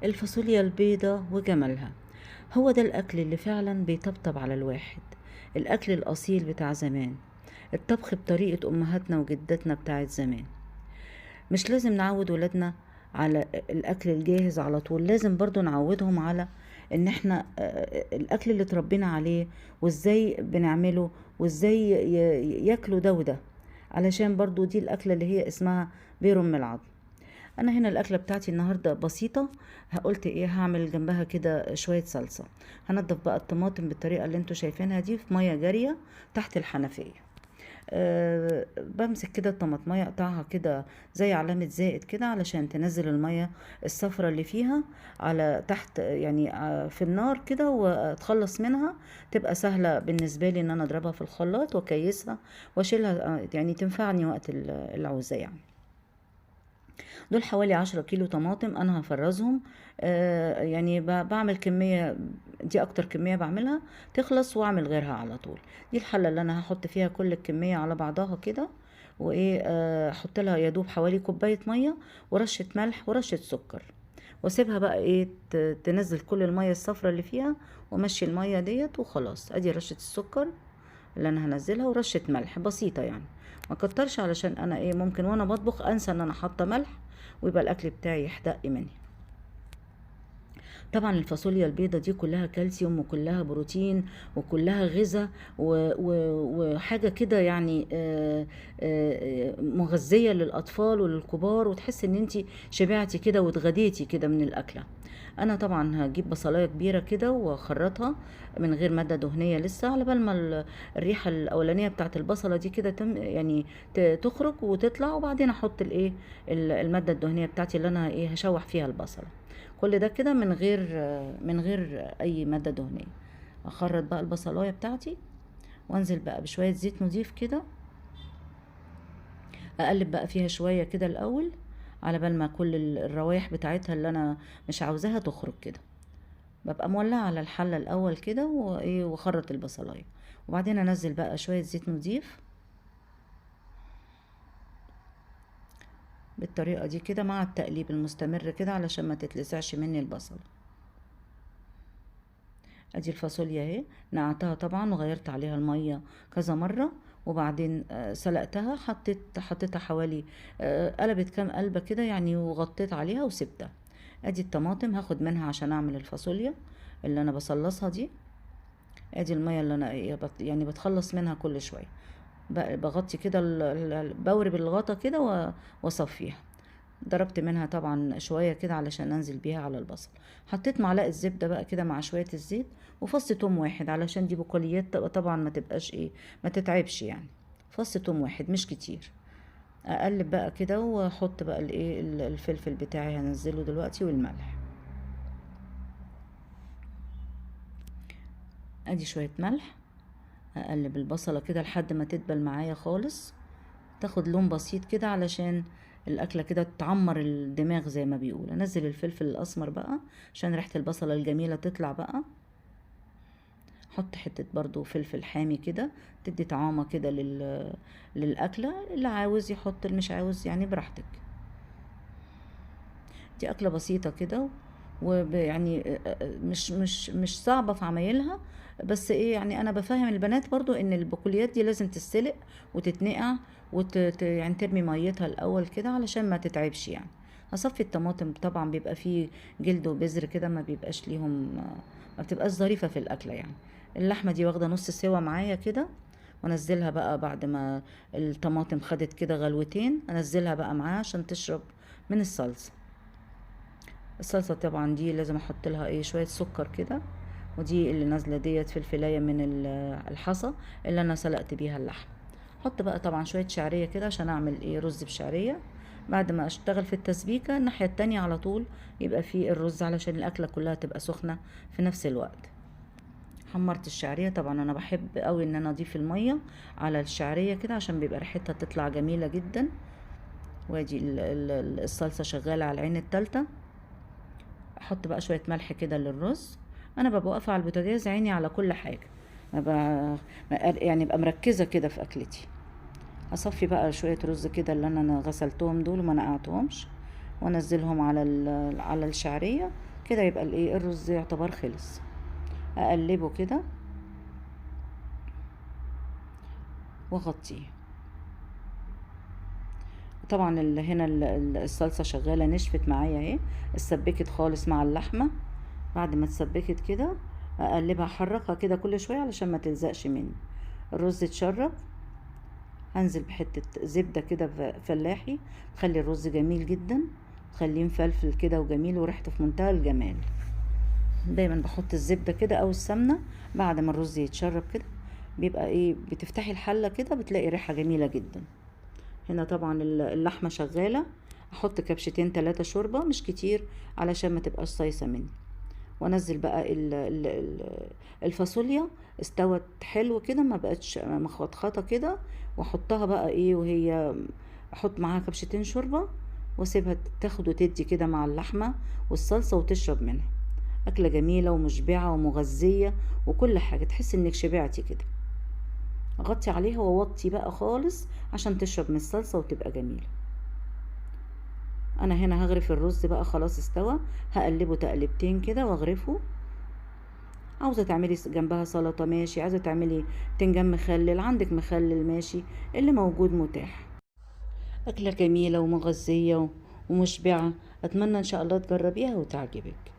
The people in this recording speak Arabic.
الفاصوليا البيضة وجمالها، هو ده الأكل اللي فعلا بيطبطب على الواحد، الأكل الأصيل بتاع زمان، الطبخ بطريقة أمهاتنا وجداتنا بتاعت زمان. مش لازم نعود ولادنا على الأكل الجاهز على طول، لازم برضو نعودهم على إن احنا الأكل اللي اتربينا عليه وازاي بنعمله وازاي ياكلوا ده وده، علشان برضو دي الأكلة اللي هي اسمها بيرم العظم. انا هنا الاكله بتاعتي النهارده بسيطه، قلت ايه هعمل جنبها كده شويه صلصه. هنضف بقى الطماطم بالطريقه اللي انتوا شايفينها دي في ميه جاريه تحت الحنفيه. بمسك كده الطماطمية اقطعها كده زي علامة زائد كده علشان تنزل المية الصفرة اللي فيها على تحت، يعني في النار كده، واتخلص منها. تبقى سهلة بالنسبة لي ان انا اضربها في الخلاط واكيسها واشيلها، يعني تنفعني وقت العوزة يعني. دول حوالي 10 كيلو طماطم انا هفرزهم. يعني بعمل كمية، دي اكتر كمية بعملها تخلص واعمل غيرها على طول. دي الحلة اللي انا هحط فيها كل الكمية على بعضها كده، وايه احط لها يدوب حوالي كوباية مية ورشة ملح ورشة سكر، واسيبها بقى ايه تنزل كل المية الصفرا اللي فيها، وامشي المية ديت وخلاص. ادي رشة السكر اللي انا هنزلها ورشة ملح بسيطة يعني، ما كترش علشان انا ايه ممكن وانا بطبخ انسى ان انا حاطة ملح ويبقى الاكل بتاعي يحدق مني. طبعا الفاصوليا البيضة دي كلها كالسيوم وكلها بروتين وكلها غذاء وحاجة كده يعني مغذية للأطفال وللكبار، وتحس ان انتي شبعتي كده واتغديتي كده من الأكلة. انا طبعا هجيب بصلايه كبيره كده واخرطها من غير ماده دهنيه لسه، على بال ما الريحه الاولانيه بتاعت البصله دي كده يعني تخرج وتطلع، وبعدين احط الايه الماده الدهنيه بتاعتي اللي انا ايه هشوح فيها البصله. كل ده كده من غير اي ماده دهنيه. اخرط بقى البصلايه بتاعتي وانزل بقى بشويه زيت نضيف كده، اقلب بقى فيها شويه كده الاول على بال ما كل الروايح بتاعتها اللي انا مش عاوزاها تخرج كده. ببقى مولعه على الحله الاول كده وايه واخرط البصلايه، وبعدين انزل بقى شويه زيت نضيف بالطريقه دي كده مع التقليب المستمر كده علشان ما تتلسعش مني البصل. ادي الفاصوليا اهي نقعتها طبعا وغيرت عليها الميه كذا مره، وبعدين سلقتها، حطيتها حوالي قلبت كام قلبه كده يعني، وغطيت عليها وسبتها. ادي الطماطم هاخد منها عشان اعمل الفاصوليا اللي انا بصلصها دي. ادي الميه اللي انا يعني بتخلص منها كل شويه، بغطي كده بوري بالغطا كده واصفيها. ضربت منها طبعا شويه كده علشان انزل بيها على البصل. حطيت معلقه زبده بقى كده مع شويه الزيت وفص توم واحد علشان دي بقوليات طبعا ما تبقاش ايه ما تتعبش يعني. فص توم واحد مش كتير. اقلب بقى كده واحط بقى الايه الفلفل بتاعي هنزله دلوقتي والملح. ادي شويه ملح. اقلب البصله كده لحد ما تدبل معايا خالص، تاخد لون بسيط كده علشان الاكله كده تعمر الدماغ زي ما بيقول. انزل الفلفل الاسمر بقى عشان ريحه البصله الجميله تطلع بقى. حط حته برضو فلفل حامي كده تدي طعامه كده للاكله، اللي عاوز يحط اللي مش عاوز يعني براحتك. دي أكلة بسيطة كده، ويعني مش صعبة في عمايلها. بس ايه يعني انا بفهم البنات برضو ان البقوليات دي لازم تتسلق وتتنقع يعني ترمي ميتها الاول كده علشان ما تتعبش يعني. هصفي الطماطم طبعا بيبقى فيه جلد وبذر كده ما بيبقاش ليهم، ما بتبقاش ظريفة في الاكلة يعني. اللحمة دي واخدة نص سوا معايا كده، وانزلها بقى بعد ما الطماطم خدت كده غلوتين انزلها بقى معاها عشان تشرب من الصلصة. الصلصة طبعا دي لازم احط لها ايه شوية سكر كده، ودي اللي نازلة ديت في الفلاية من الحصى اللي انا سلقت بيها اللحم. احط بقى طبعا شوية شعرية كده عشان اعمل ايه رز بشعرية. بعد ما اشتغل في التسبيكة الناحية التانية على طول يبقى فيه الرز علشان الاكلة كلها تبقى سخنة في نفس الوقت. حمرت الشعرية طبعا، انا بحب قوي ان انا اضيف المية على الشعرية كده عشان بيبقى ريحتها تطلع جميلة جدا. وادي الصلصة شغالة على العين التالتة. احط بقى شويه ملح كده للرز. انا ببقى واقفه على البوتاجاز عيني على كل حاجه، يعني ابقى مركزه كده في اكلتي. اصفي بقى شويه رز كده اللي انا غسلتهم دول وما نقعتهمش، وانزلهم على الشعريه كده يبقى الايه الرز يعتبر خلص. اقلبه كده واغطيه. طبعا هنا الصلصه شغاله نشفت معايا اهي، اتسبكت خالص مع اللحمه. بعد ما اتسبكت كده اقلبها احركها كده كل شويه علشان ما تلزقش مني. الرز اتشرب، هنزل بحته زبده كده فلاحي، تخلي الرز جميل جدا، تخليه مفلفل كده وجميل وريحته في منتهى الجمال. دايما بحط الزبده كده او السمنه بعد ما الرز يتشرب كده، بيبقى ايه بتفتحي الحله كده بتلاقي ريحه جميله جدا. هنا طبعا اللحمه شغاله، احط كبشتين 3 شوربه مش كتير علشان ما تبقاش صيصه مني. وانزل بقى الفاصوليا استوت حلو كده، ما بقتش مخطخطه كده، واحطها بقى ايه وهي احط معاها كبشتين شوربه واسيبها تاخد وتدي كده مع اللحمه والصلصه وتشرب منها. اكله جميله ومشبعه ومغذيه وكل حاجه، تحس انك شبعتي كده. اغطي عليها واوطي بقى خالص عشان تشرب من الصلصه وتبقى جميله. انا هنا هغرف الرز بقى خلاص استوى، هقلبه تقلبتين كده واغرفه. عاوزه تعملي جنبها سلطه ماشي، عايزه تعملي بتنجان مخلل، عندك مخلل ماشي، اللي موجود متاح. اكله جميله ومغذيه ومشبعه، اتمنى ان شاء الله تجربيها وتعجبك.